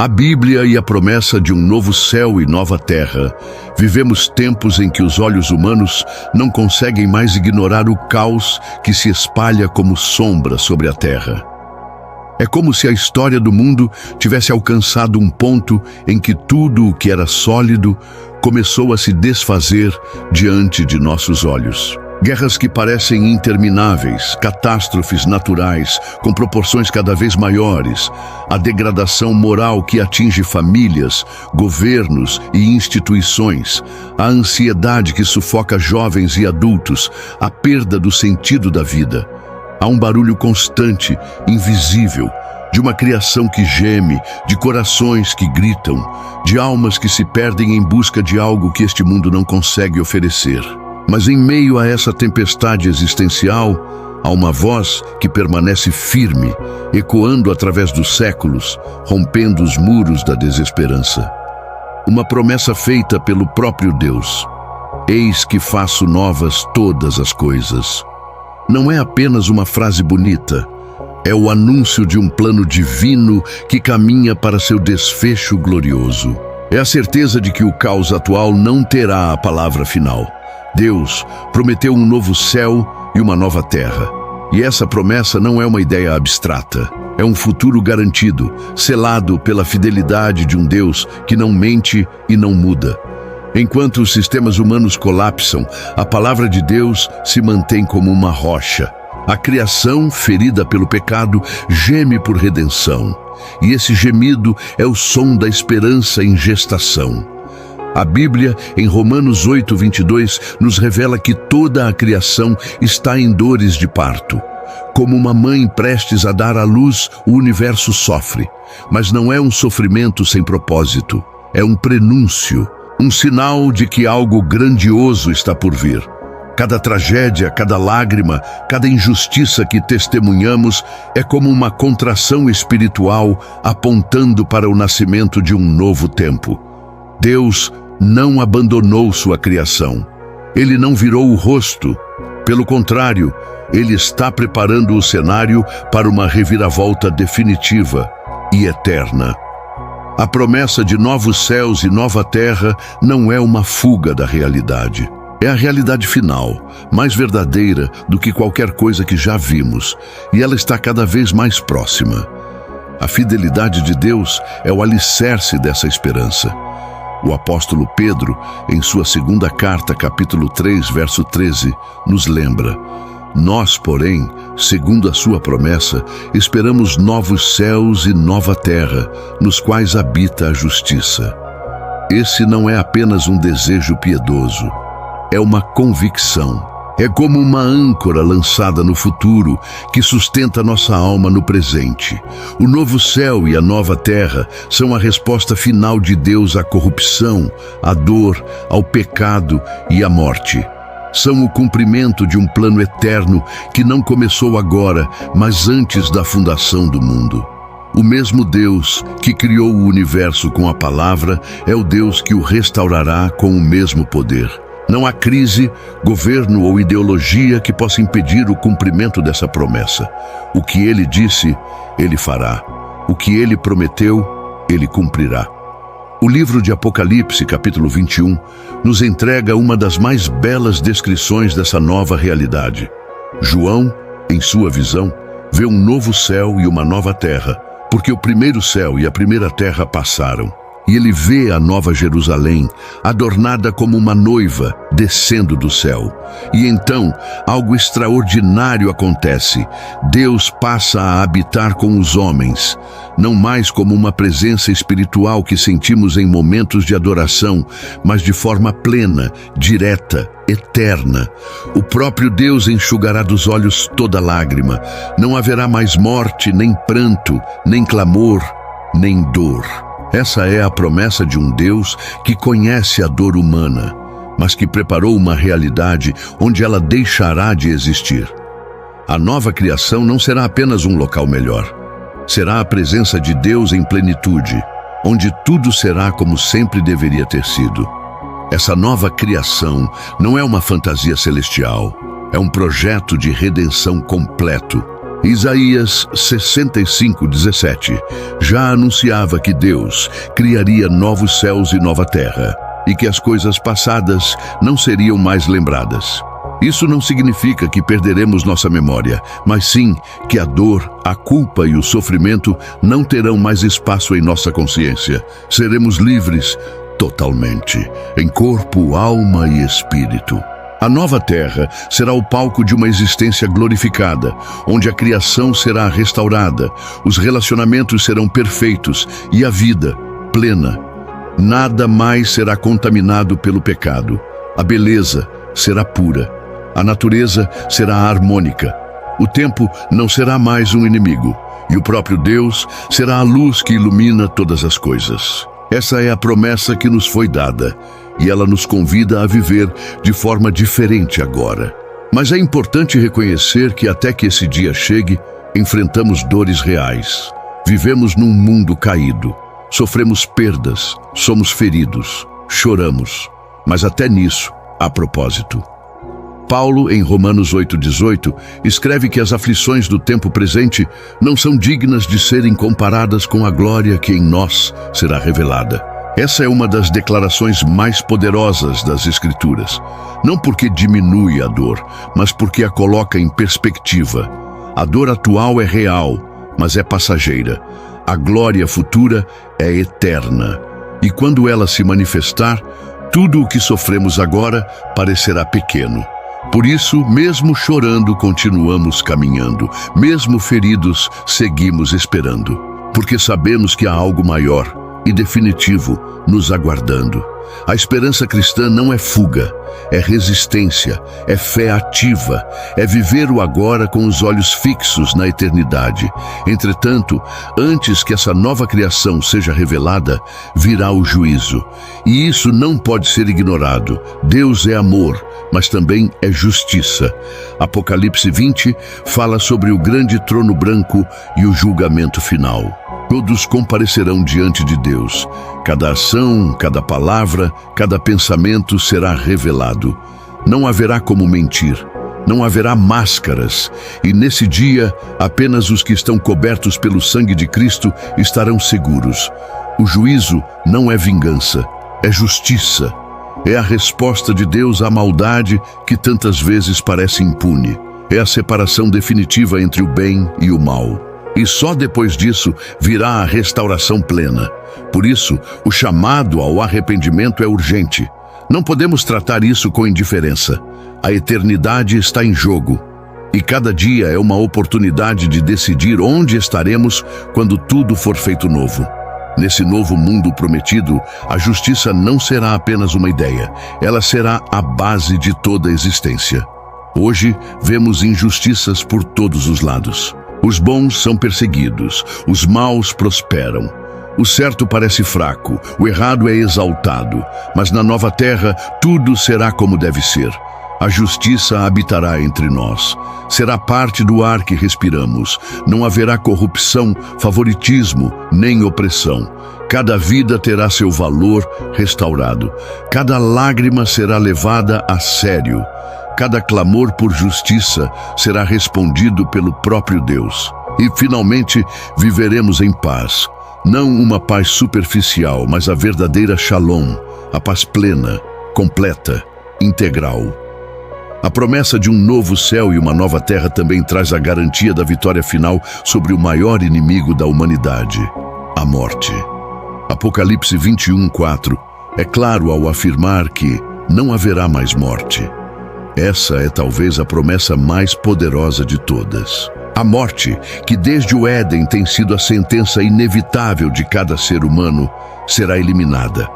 A Bíblia e a promessa de um novo céu e nova terra. Vivemos tempos em que os olhos humanos não conseguem mais ignorar o caos que se espalha como sombra sobre a terra. É como se a história do mundo tivesse alcançado um ponto em que tudo o que era sólido começou a se desfazer diante de nossos olhos. Guerras que parecem intermináveis, catástrofes naturais com proporções cada vez maiores, a degradação moral que atinge famílias, governos e instituições, a ansiedade que sufoca jovens e adultos, a perda do sentido da vida. Há um barulho constante, invisível, de uma criação que geme, de corações que gritam, de almas que se perdem em busca de algo que este mundo não consegue oferecer. Mas em meio a essa tempestade existencial, há uma voz que permanece firme, ecoando através dos séculos, rompendo os muros da desesperança. Uma promessa feita pelo próprio Deus. Eis que faço novas todas as coisas. Não é apenas uma frase bonita, é o anúncio de um plano divino que caminha para seu desfecho glorioso. É a certeza de que o caos atual não terá a palavra final. Deus prometeu um novo céu e uma nova terra. E essa promessa não é uma ideia abstrata. É um futuro garantido, selado pela fidelidade de um Deus que não mente e não muda. Enquanto os sistemas humanos colapsam, a palavra de Deus se mantém como uma rocha. A criação, ferida pelo pecado, geme por redenção. E esse gemido é o som da esperança em gestação. A Bíblia, em Romanos 8:22, nos revela que toda a criação está em dores de parto. Como uma mãe prestes a dar à luz, o universo sofre. Mas não é um sofrimento sem propósito. É um prenúncio, um sinal de que algo grandioso está por vir. Cada tragédia, cada lágrima, cada injustiça que testemunhamos é como uma contração espiritual apontando para o nascimento de um novo tempo. Deus não abandonou sua criação. Ele não virou o rosto. Pelo contrário, Ele está preparando o cenário para uma reviravolta definitiva e eterna. A promessa de novos céus e nova terra não é uma fuga da realidade. É a realidade final, mais verdadeira do que qualquer coisa que já vimos, e ela está cada vez mais próxima. A fidelidade de Deus é o alicerce dessa esperança. O apóstolo Pedro, em sua segunda carta, capítulo 3, verso 13, nos lembra: nós, porém, segundo a sua promessa, esperamos novos céus e nova terra, nos quais habita a justiça. Esse não é apenas um desejo piedoso, é uma convicção. É como uma âncora lançada no futuro que sustenta nossa alma no presente. O novo céu e a nova terra são a resposta final de Deus à corrupção, à dor, ao pecado e à morte. São o cumprimento de um plano eterno que não começou agora, mas antes da fundação do mundo. O mesmo Deus que criou o universo com a palavra é o Deus que o restaurará com o mesmo poder. Não há crise, governo ou ideologia que possa impedir o cumprimento dessa promessa. O que Ele disse, Ele fará. O que Ele prometeu, Ele cumprirá. O livro de Apocalipse, capítulo 21, nos entrega uma das mais belas descrições dessa nova realidade. João, em sua visão, vê um novo céu e uma nova terra, porque o primeiro céu e a primeira terra passaram. E ele vê a nova Jerusalém, adornada como uma noiva, descendo do céu. E então, algo extraordinário acontece. Deus passa a habitar com os homens, não mais como uma presença espiritual que sentimos em momentos de adoração, mas de forma plena, direta, eterna. O próprio Deus enxugará dos olhos toda lágrima. Não haverá mais morte, nem pranto, nem clamor, nem dor. Essa é a promessa de um Deus que conhece a dor humana, mas que preparou uma realidade onde ela deixará de existir. A nova criação não será apenas um local melhor. Será a presença de Deus em plenitude, onde tudo será como sempre deveria ter sido. Essa nova criação não é uma fantasia celestial, é um projeto de redenção completo. Isaías 65:17 já anunciava que Deus criaria novos céus e nova terra, e que as coisas passadas não seriam mais lembradas. Isso não significa que perderemos nossa memória, mas sim que a dor, a culpa e o sofrimento não terão mais espaço em nossa consciência. Seremos livres totalmente, em corpo, alma e espírito. A nova terra será o palco de uma existência glorificada, onde a criação será restaurada, os relacionamentos serão perfeitos e a vida plena. Nada mais será contaminado pelo pecado. A beleza será pura. A natureza será harmônica. O tempo não será mais um inimigo. E o próprio Deus será a luz que ilumina todas as coisas. Essa é a promessa que nos foi dada, e ela nos convida a viver de forma diferente agora. Mas é importante reconhecer que até que esse dia chegue, enfrentamos dores reais. Vivemos num mundo caído. Sofremos perdas, somos feridos, choramos. Mas até nisso há propósito. Paulo, em Romanos 8:18, escreve que as aflições do tempo presente não são dignas de serem comparadas com a glória que em nós será revelada. Essa é uma das declarações mais poderosas das Escrituras. Não porque diminui a dor, mas porque a coloca em perspectiva. A dor atual é real, mas é passageira. A glória futura é eterna. E quando ela se manifestar, tudo o que sofremos agora parecerá pequeno. Por isso, mesmo chorando, continuamos caminhando. Mesmo feridos, seguimos esperando. Porque sabemos que há algo maior e definitivo nos aguardando. A esperança cristã não é fuga, é resistência, é fé ativa, é viver o agora com os olhos fixos na eternidade. Entretanto, antes que essa nova criação seja revelada, virá o juízo. E isso não pode ser ignorado. Deus é amor, mas também é justiça. Apocalipse 20 fala sobre o grande trono branco e o julgamento final. Todos comparecerão diante de Deus. Cada ação, cada palavra, cada pensamento será revelado. Não haverá como mentir. Não haverá máscaras. E nesse dia, apenas os que estão cobertos pelo sangue de Cristo estarão seguros. O juízo não é vingança, é justiça. É a resposta de Deus à maldade que tantas vezes parece impune. É a separação definitiva entre o bem e o mal. E só depois disso virá a restauração plena. Por isso, o chamado ao arrependimento é urgente. Não podemos tratar isso com indiferença. A eternidade está em jogo. E cada dia é uma oportunidade de decidir onde estaremos quando tudo for feito novo. Nesse novo mundo prometido, a justiça não será apenas uma ideia. Ela será a base de toda a existência. Hoje, vemos injustiças por todos os lados. Os bons são perseguidos, os maus prosperam. O certo parece fraco, o errado é exaltado, mas na nova terra tudo será como deve ser. A justiça habitará entre nós. Será parte do ar que respiramos. Não haverá corrupção, favoritismo, nem opressão. Cada vida terá seu valor restaurado. Cada lágrima será levada a sério. Cada clamor por justiça será respondido pelo próprio Deus. E, finalmente, viveremos em paz. Não uma paz superficial, mas a verdadeira Shalom, a paz plena, completa, integral. A promessa de um novo céu e uma nova terra também traz a garantia da vitória final sobre o maior inimigo da humanidade, a morte. Apocalipse 21:4 é claro ao afirmar que não haverá mais morte. Essa é talvez a promessa mais poderosa de todas. A morte, que desde o Éden tem sido a sentença inevitável de cada ser humano, será eliminada.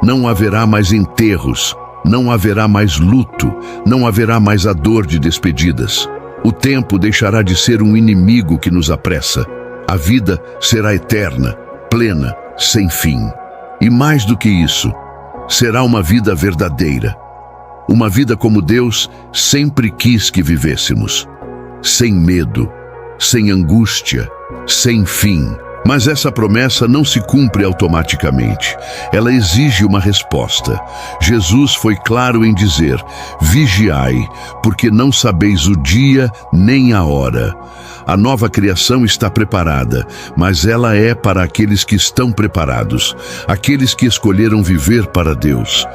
Não haverá mais enterros, não haverá mais luto, não haverá mais a dor de despedidas. O tempo deixará de ser um inimigo que nos apressa. A vida será eterna, plena, sem fim. E mais do que isso, será uma vida verdadeira. Uma vida como Deus sempre quis que vivêssemos. Sem medo, sem angústia, sem fim, Mas essa promessa não se cumpre automaticamente. Ela exige uma resposta. Jesus foi claro em dizer: vigiai, porque não sabeis o dia nem a hora. A nova criação está preparada, mas ela é para aqueles que estão preparados, aqueles que escolheram viver para Deus,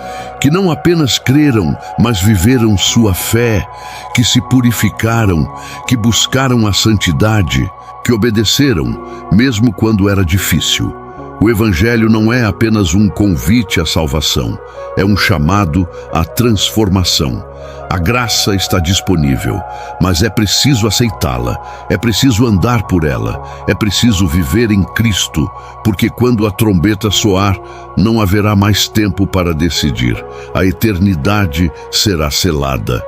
que não apenas creram, mas viveram sua fé, que se purificaram, que buscaram a santidade, que obedeceram, mesmo quando era difícil. O Evangelho não é apenas um convite à salvação, é um chamado à transformação. A graça está disponível, mas é preciso aceitá-la, é preciso andar por ela, é preciso viver em Cristo, porque quando a trombeta soar, não haverá mais tempo para decidir. A eternidade será selada.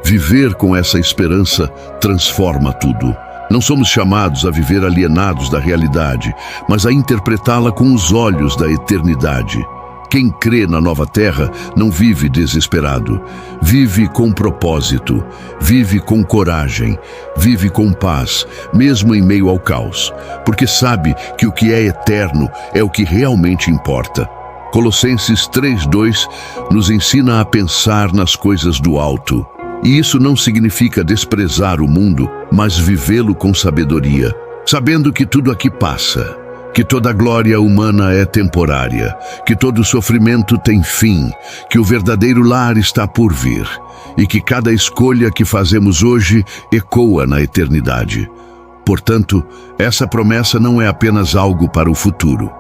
Viver com essa esperança transforma tudo. Não somos chamados a viver alienados da realidade, mas a interpretá-la com os olhos da eternidade. Quem crê na nova terra não vive desesperado, vive com propósito, vive com coragem, vive com paz, mesmo em meio ao caos, porque sabe que o que é eterno é o que realmente importa. Colossenses 3:2 nos ensina a pensar nas coisas do alto. E isso não significa desprezar o mundo, mas vivê-lo com sabedoria, sabendo que tudo aqui passa, que toda glória humana é temporária, que todo sofrimento tem fim, que o verdadeiro lar está por vir, e que cada escolha que fazemos hoje ecoa na eternidade. Portanto, essa promessa não é apenas algo para o futuro.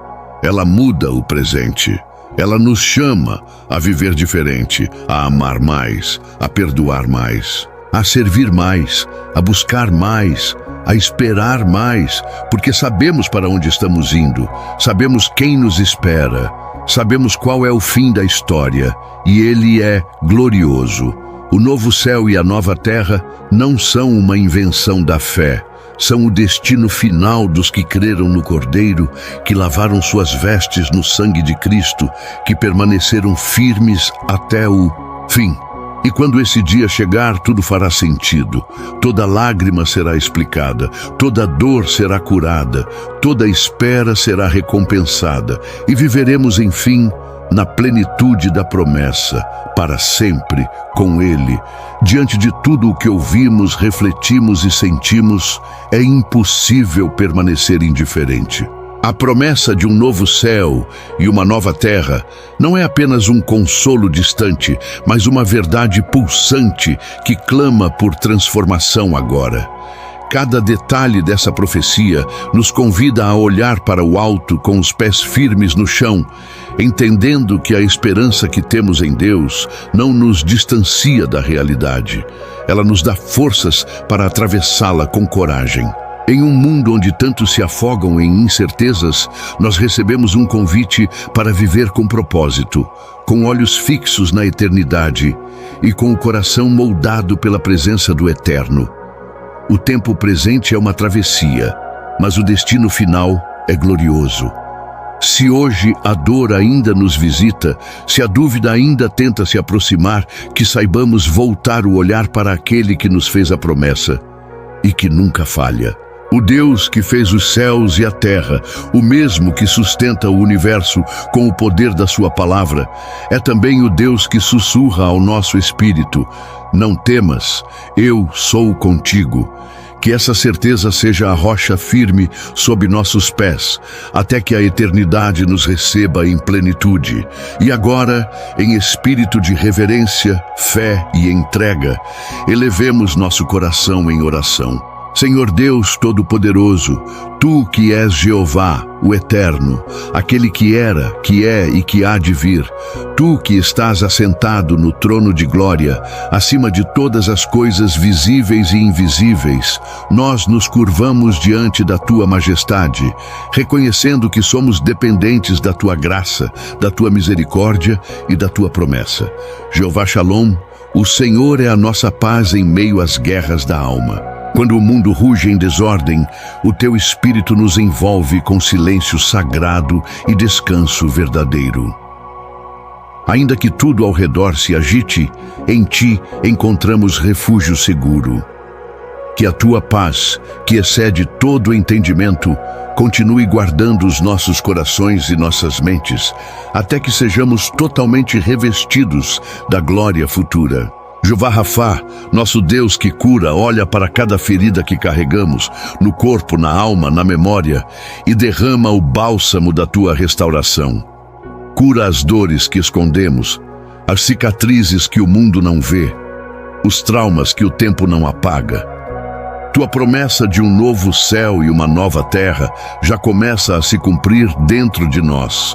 Ela muda o presente. Ela nos chama a viver diferente, a amar mais, a perdoar mais, a servir mais, a buscar mais, a esperar mais, porque sabemos para onde estamos indo, sabemos quem nos espera, sabemos qual é o fim da história, e ele é glorioso. O novo céu e a nova terra não são uma invenção da fé, são o destino final dos que creram no Cordeiro, que lavaram suas vestes no sangue de Cristo, que permaneceram firmes até o fim. E quando esse dia chegar, tudo fará sentido. Toda lágrima será explicada, toda dor será curada, toda espera será recompensada, e viveremos, enfim, na plenitude da promessa, para sempre, com Ele. Diante de tudo o que ouvimos, refletimos e sentimos, é impossível permanecer indiferente. A promessa de um novo céu e uma nova terra não é apenas um consolo distante, mas uma verdade pulsante que clama por transformação agora. Cada detalhe dessa profecia nos convida a olhar para o alto com os pés firmes no chão, entendendo que a esperança que temos em Deus não nos distancia da realidade. Ela nos dá forças para atravessá-la com coragem. Em um mundo onde tantos se afogam em incertezas, nós recebemos um convite para viver com propósito, com olhos fixos na eternidade e com o coração moldado pela presença do Eterno. O tempo presente é uma travessia, mas o destino final é glorioso. Se hoje a dor ainda nos visita, se a dúvida ainda tenta se aproximar, que saibamos voltar o olhar para aquele que nos fez a promessa e que nunca falha. O Deus que fez os céus e a terra, o mesmo que sustenta o universo com o poder da sua palavra, é também o Deus que sussurra ao nosso espírito: não temas, eu sou contigo. Que essa certeza seja a rocha firme sob nossos pés, até que a eternidade nos receba em plenitude. E agora, em espírito de reverência, fé e entrega, elevemos nosso coração em oração. Senhor Deus Todo-Poderoso, Tu que és Jeová, o Eterno, aquele que era, que é e que há de vir, Tu que estás assentado no trono de glória, acima de todas as coisas visíveis e invisíveis, nós nos curvamos diante da Tua majestade, reconhecendo que somos dependentes da Tua graça, da Tua misericórdia e da Tua promessa. Jeová Shalom, o Senhor é a nossa paz em meio às guerras da alma. Quando o mundo ruge em desordem, o Teu Espírito nos envolve com silêncio sagrado e descanso verdadeiro. Ainda que tudo ao redor se agite, em Ti encontramos refúgio seguro. Que a tua paz, que excede todo o entendimento, continue guardando os nossos corações e nossas mentes, até que sejamos totalmente revestidos da glória futura. Jeová Rafá, nosso Deus que cura, olha para cada ferida que carregamos, no corpo, na alma, na memória, e derrama o bálsamo da tua restauração. Cura as dores que escondemos, as cicatrizes que o mundo não vê, os traumas que o tempo não apaga. Tua promessa de um novo céu e uma nova terra já começa a se cumprir dentro de nós.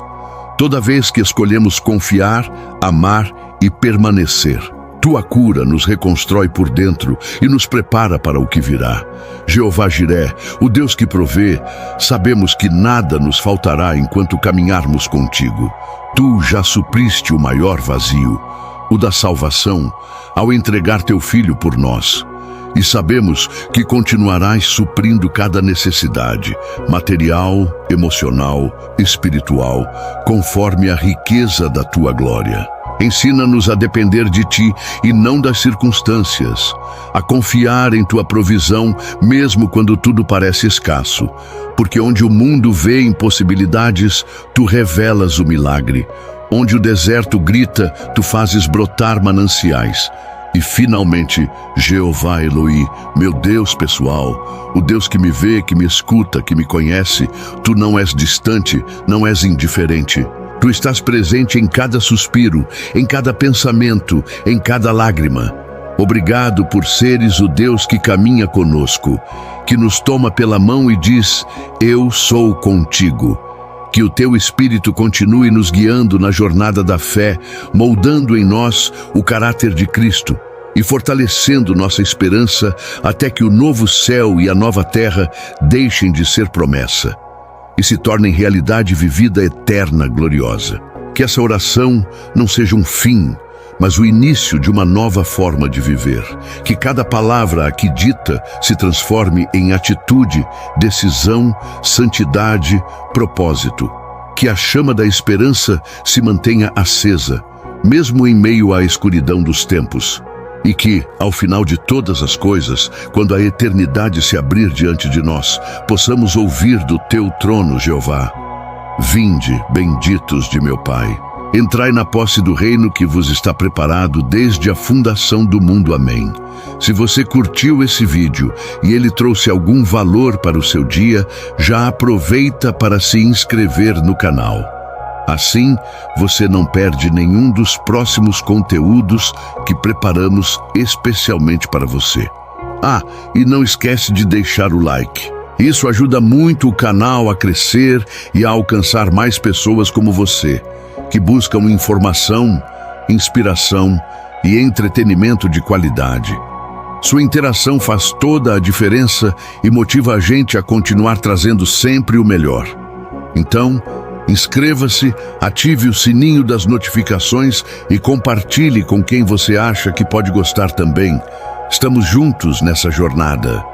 Toda vez que escolhemos confiar, amar e permanecer, tua cura nos reconstrói por dentro e nos prepara para o que virá. Jeová Jiré, o Deus que provê, sabemos que nada nos faltará enquanto caminharmos contigo. Tu já supriste o maior vazio, o da salvação, ao entregar teu Filho por nós. E sabemos que continuarás suprindo cada necessidade, material, emocional, espiritual, conforme a riqueza da tua glória. Ensina-nos a depender de ti e não das circunstâncias, a confiar em tua provisão mesmo quando tudo parece escasso, porque onde o mundo vê impossibilidades, tu revelas o milagre. Onde o deserto grita, tu fazes brotar mananciais. E finalmente, Jeová Eloi, meu Deus pessoal, o Deus que me vê, que me escuta, que me conhece, tu não és distante, não és indiferente. Tu estás presente em cada suspiro, em cada pensamento, em cada lágrima. Obrigado por seres o Deus que caminha conosco, que nos toma pela mão e diz, eu sou contigo. Que o teu Espírito continue nos guiando na jornada da fé, moldando em nós o caráter de Cristo e fortalecendo nossa esperança até que o novo céu e a nova terra deixem de ser promessa e se tornem realidade vivida eterna, gloriosa. Que essa oração não seja um fim, mas o início de uma nova forma de viver. Que cada palavra aqui dita se transforme em atitude, decisão, santidade, propósito. Que a chama da esperança se mantenha acesa, mesmo em meio à escuridão dos tempos. E que, ao final de todas as coisas, quando a eternidade se abrir diante de nós, possamos ouvir do teu trono, Jeová. Vinde, benditos de meu Pai. Entrai na posse do reino que vos está preparado desde a fundação do mundo. Amém. Se você curtiu esse vídeo e ele trouxe algum valor para o seu dia, já aproveita para se inscrever no canal. Assim, você não perde nenhum dos próximos conteúdos que preparamos especialmente para você. E não esquece de deixar o like. Isso ajuda muito o canal a crescer e a alcançar mais pessoas como você, que buscam informação, inspiração e entretenimento de qualidade. Sua interação faz toda a diferença e motiva a gente a continuar trazendo sempre o melhor. Então, inscreva-se, ative o sininho das notificações e compartilhe com quem você acha que pode gostar também. Estamos juntos nessa jornada.